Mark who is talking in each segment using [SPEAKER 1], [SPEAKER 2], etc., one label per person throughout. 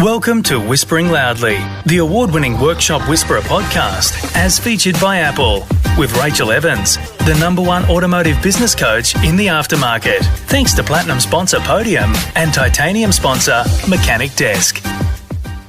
[SPEAKER 1] Welcome to Whispering Loudly, the award-winning Workshop Whisperer podcast, as featured by Apple, with Rachael Evans, the #1 automotive business coach in the aftermarket, thanks to Platinum sponsor Podium and Titanium sponsor Mechanic Desk.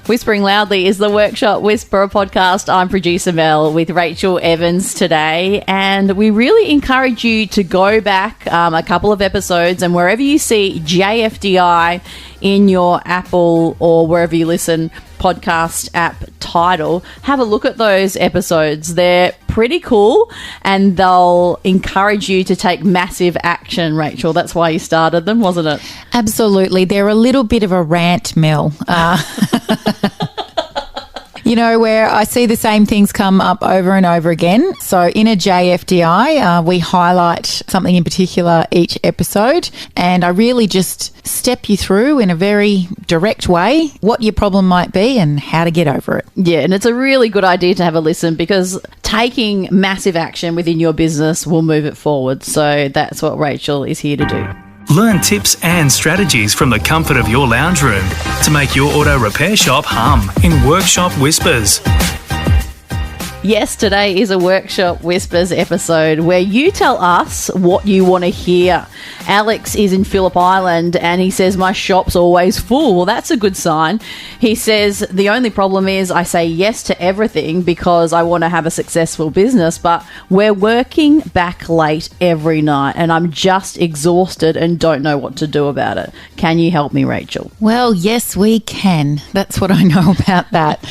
[SPEAKER 2] Whispering Loudly is the Workshop Whisperer podcast. I'm producer Mel with Rachael Evans today, and we really encourage you to go back a couple of episodes, and wherever you see JFDI in your Apple or wherever you listen podcast app title, have a look at those episodes. They're pretty cool and they'll encourage you to take massive action, Rachael. That's why you started them, wasn't it?
[SPEAKER 3] Absolutely. They're a little bit of a rant, Mel. You know, where I see the same things come up over and over again. So in a JFDI, we highlight something in particular each episode, and I really just step you through in a very direct way what your problem might be and how to get over it.
[SPEAKER 2] Yeah, and it's a really good idea to have a listen, because taking massive action within your business will move it forward. So that's what Rachael is here to do.
[SPEAKER 1] Learn tips and strategies from the comfort of your lounge room to make your auto repair shop hum in Workshop Whispers.
[SPEAKER 2] Yes, today is a Workshop Whispers episode where you tell us what you want to hear. Alex is in Phillip Island and he says, my shop's always full. Well, that's a good sign. He says, the only problem is I say yes to everything because I want to have a successful business, but we're working back late every night and I'm just exhausted and don't know what to do about it. Can you help me, Rachael?
[SPEAKER 3] Well, yes, we can. That's what I know about that.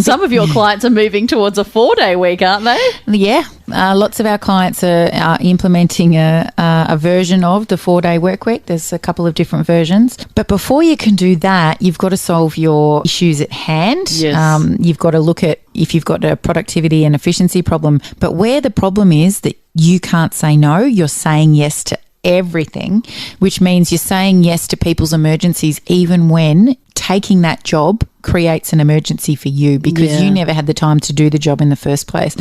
[SPEAKER 2] Some of your clients are moving towards a 4-day week, aren't they?
[SPEAKER 3] Yeah. Lots of our clients are implementing a version of the 4-day work week. There's a couple of different versions. But before you can do that, you've got to solve your issues at hand.
[SPEAKER 2] Yes.
[SPEAKER 3] You've got to look at if you've got a productivity and efficiency problem. But where the problem is that you can't say no, you're saying yes to everything, which means you're saying yes to people's emergencies even when taking that job creates an emergency for you because you never had the time to do the job in the first place.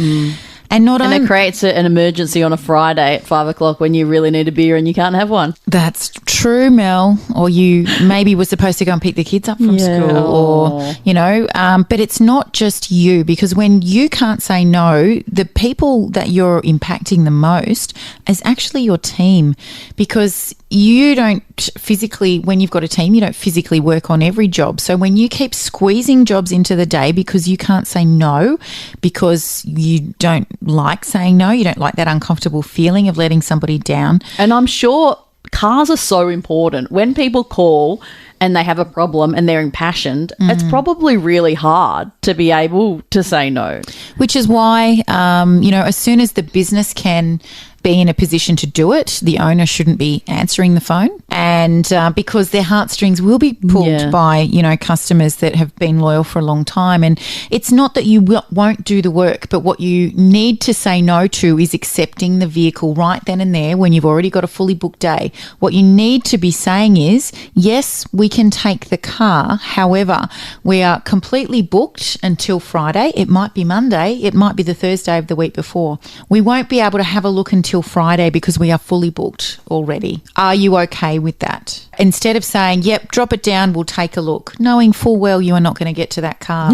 [SPEAKER 3] And
[SPEAKER 2] it creates an emergency on a Friday at 5 o'clock when you really need a beer and you can't have one.
[SPEAKER 3] That's true, Mel. Or you maybe were supposed to go and pick the kids up from school, or, you know, but it's not just you, because when you can't say no, the people that you're impacting the most is actually your team, because you don't physically, when you've got a team, you don't physically work on every job. So when you keep squeezing jobs into the day because you can't say no, because you don't like saying no, you don't like that uncomfortable feeling of letting somebody down.
[SPEAKER 2] And I'm sure cars are so important. When people call and they have a problem and they're impassioned, it's probably really hard to be able to say no.
[SPEAKER 3] Which is why, you know, as soon as the business can be in a position to do it, the owner shouldn't be answering the phone, and because their heartstrings will be pulled by, you know, customers that have been loyal for a long time. And it's not that you won't do the work, but what you need to say no to is accepting the vehicle right then and there when you've already got a fully booked day. What you need to be saying is, yes, we can take the car, however, we are completely booked until Friday. It might be Monday, it might be the Thursday of the week before. We won't be able to have a look until Friday because we are fully booked already. Are you okay with that? Instead of saying, yep, drop it down, we'll take a look, knowing full well you are not going to get to that car.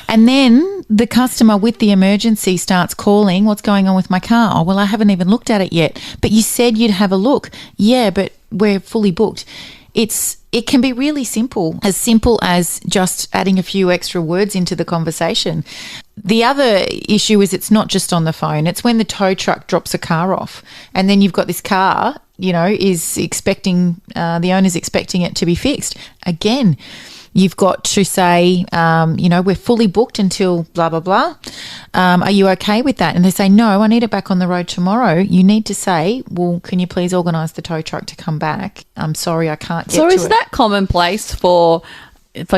[SPEAKER 3] And then the customer with the emergency starts calling, what's going on with my car? Oh, well, I haven't even looked at it yet. But you said you'd have a look. Yeah, but we're fully booked. It can be really simple as just adding a few extra words into the conversation. The other issue is it's not just on the phone. It's when the tow truck drops a car off and then you've got this car, you know, is expecting, the owner's expecting it to be fixed. Again, you've got to say, you know, we're fully booked until blah, blah, blah. Are you okay with that? And they say, no, I need it back on the road tomorrow. You need to say, well, can you please organise the tow truck to come back? I'm sorry, I can't get to it.
[SPEAKER 2] So is that commonplace for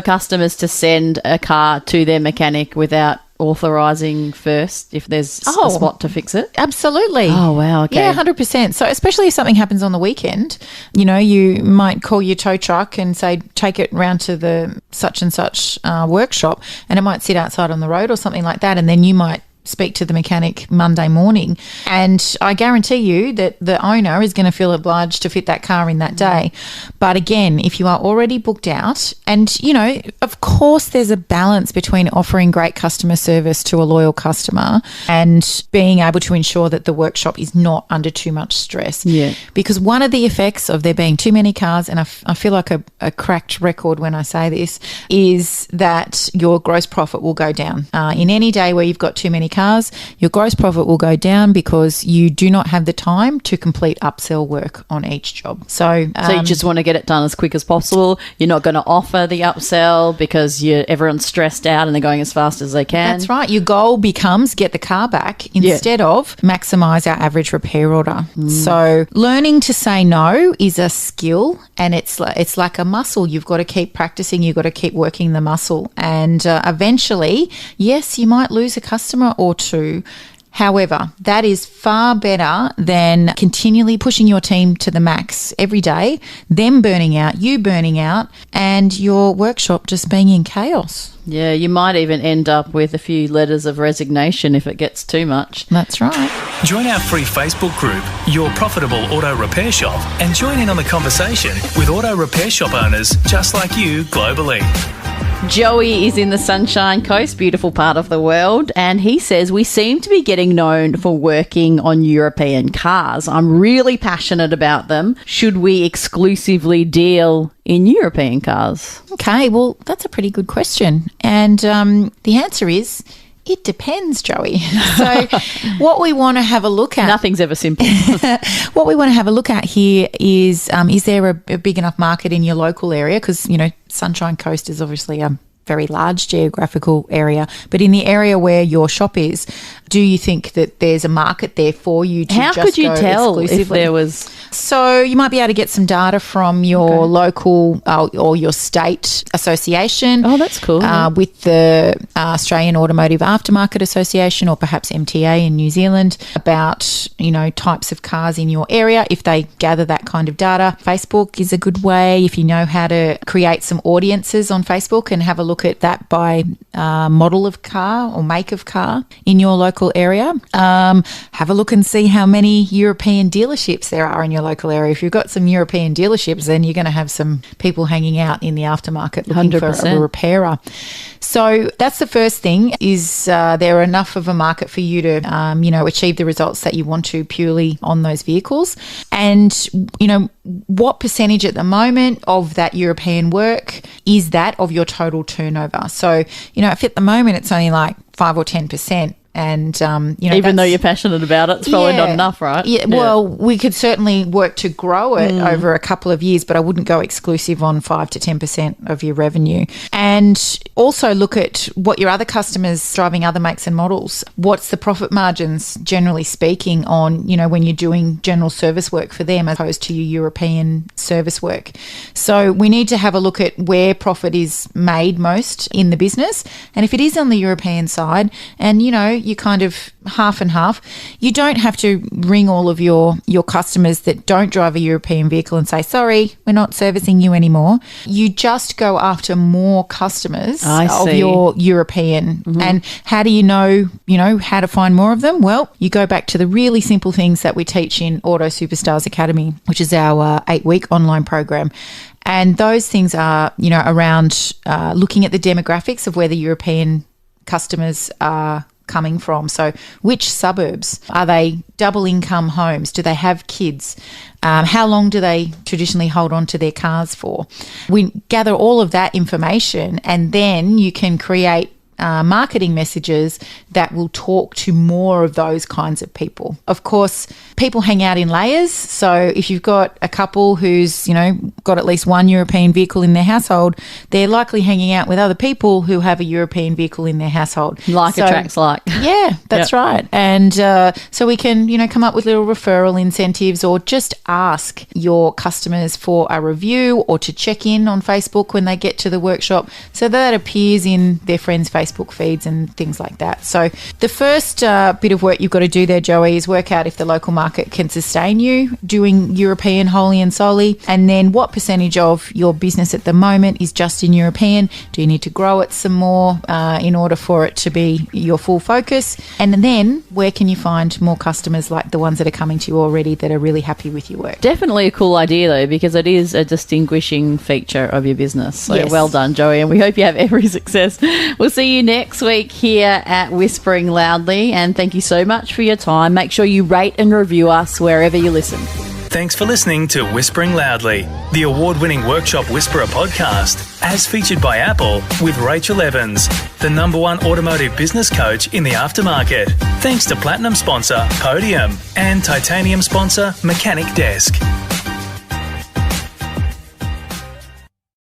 [SPEAKER 2] customers to send a car to their mechanic without authorising first if there's a spot to fix it?
[SPEAKER 3] Absolutely.
[SPEAKER 2] Oh, wow. Okay.
[SPEAKER 3] Yeah, 100%. So especially if something happens on the weekend, you know, you might call your tow truck and say, take it round to the such and such workshop, and it might sit outside on the road or something like that. And then you might speak to the mechanic Monday morning. And I guarantee you that the owner is going to feel obliged to fit that car in that day. But again, if you are already booked out, and, you know, of course there's a balance between offering great customer service to a loyal customer and being able to ensure that the workshop is not under too much stress.
[SPEAKER 2] Yeah.
[SPEAKER 3] Because one of the effects of there being too many cars, and I feel like a cracked record when I say this, is that your gross profit will go down. In any day where you've got too many cars, your gross profit will go down because you do not have the time to complete upsell work on each job. So
[SPEAKER 2] you just want to get it done as quick as possible. You're not going to offer the upsell because everyone's stressed out and they're going as fast as they can.
[SPEAKER 3] That's right. Your goal becomes get the car back instead of maximise our average repair order. So learning to say no is a skill, and it's like a muscle. You've got to keep practicing. You've got to keep working the muscle, and eventually, yes, you might lose a customer or two. However, that is far better than continually pushing your team to the max every day, them burning out, you burning out, and your workshop just being in chaos.
[SPEAKER 2] Yeah, you might even end up with a few letters of resignation if it gets too much.
[SPEAKER 3] That's right.
[SPEAKER 1] Join our free Facebook group, Your Profitable Auto Repair Shop, and join in on the conversation with auto repair shop owners just like you globally.
[SPEAKER 2] Joey is in the Sunshine Coast, beautiful part of the world, and he says, we seem to be getting known for working on European cars. I'm really passionate about them. Should we exclusively deal in European cars?
[SPEAKER 3] Okay, well, that's a pretty good question. And the answer is, it depends, Joey. So what we want to have a look at...
[SPEAKER 2] Nothing's ever simple.
[SPEAKER 3] What we want to have a look at here is there a big enough market in your local area? Because, you know, Sunshine Coast is obviously a very large geographical area. But in the area where your shop is, do you think that there's a market there for you to
[SPEAKER 2] How
[SPEAKER 3] just
[SPEAKER 2] could you
[SPEAKER 3] go
[SPEAKER 2] tell if
[SPEAKER 3] exclusively?
[SPEAKER 2] there was...
[SPEAKER 3] So you might be able to get some data from your local or your state association.
[SPEAKER 2] Oh, that's cool.
[SPEAKER 3] With the Australian Automotive Aftermarket Association, or perhaps MTA in New Zealand, about, you know, types of cars in your area. If they gather that kind of data, Facebook is a good way. If you know how to create some audiences on Facebook and have a look at that by model of car or make of car in your local area. Have a look and see how many European dealerships there are in your local area. If you've got some European dealerships, then you're going to have some people hanging out in the aftermarket looking
[SPEAKER 2] 100%.
[SPEAKER 3] for a repairer. So that's the first thing, is there enough of a market for you to, achieve the results that you want to purely on those vehicles? And, you know, what percentage at the moment of that European work is that of your total turnover? So, you know, if at the moment it's only like 5 or 10%. And,
[SPEAKER 2] even though you're passionate about it, it's probably not enough, right?
[SPEAKER 3] Yeah, well, we could certainly work to grow it over a couple of years, but I wouldn't go exclusive on 5 to 10% of your revenue. And also look at what your other customers driving, other makes and models. What's the profit margins, generally speaking, on, you know, when you're doing general service work for them as opposed to your European service work. So we need to have a look at where profit is made most in the business. And if it is on the European side, and, you know, you kind of half and half, you don't have to ring all of your customers that don't drive a European vehicle and say, sorry, we're not servicing you anymore. You just go after more customers of your European. And how do you know how to find more of them? Well, you go back to the really simple things that we teach in Auto Superstars Academy, which is our 8-week online program. And those things are, you know, around looking at the demographics of where the European customers are coming from. So which suburbs? Are they double income homes? Do they have kids? How long do they traditionally hold on to their cars for? We gather all of that information, and then you can create marketing messages that will talk to more of those kinds of people. Of course, people hang out in layers. So if you've got a couple who's, you know, got at least one European vehicle in their household, they're likely hanging out with other people who have a European vehicle in their household.
[SPEAKER 2] Like attracts like.
[SPEAKER 3] Yeah, that's right. And so we can, you know, come up with little referral incentives, or just ask your customers for a review or to check in on Facebook when they get to the workshop, so that appears in their friends' Facebook Facebook feeds and things like that. So the first bit of work you've got to do there, Joey, is work out if the local market can sustain you doing European wholly and solely, and then what percentage of your business at the moment is just in European. Do you need to grow it some more in order for it to be your full focus? And then where can you find more customers like the ones that are coming to you already that are really happy with your work?
[SPEAKER 2] Definitely a cool idea, though, because it is a distinguishing feature of your business. So
[SPEAKER 3] yes.
[SPEAKER 2] Well done, Joey, and we hope you have every success. We'll see you next week here at Whispering Loudly, and thank you so much for your time. Make sure you rate and review us wherever you listen.
[SPEAKER 1] Thanks for listening to Whispering Loudly, the award-winning Workshop Whisperer podcast, as featured by Apple with Rachael Evans, the #1 automotive business coach in the aftermarket. Thanks to Platinum sponsor Podium and Titanium sponsor Mechanic Desk.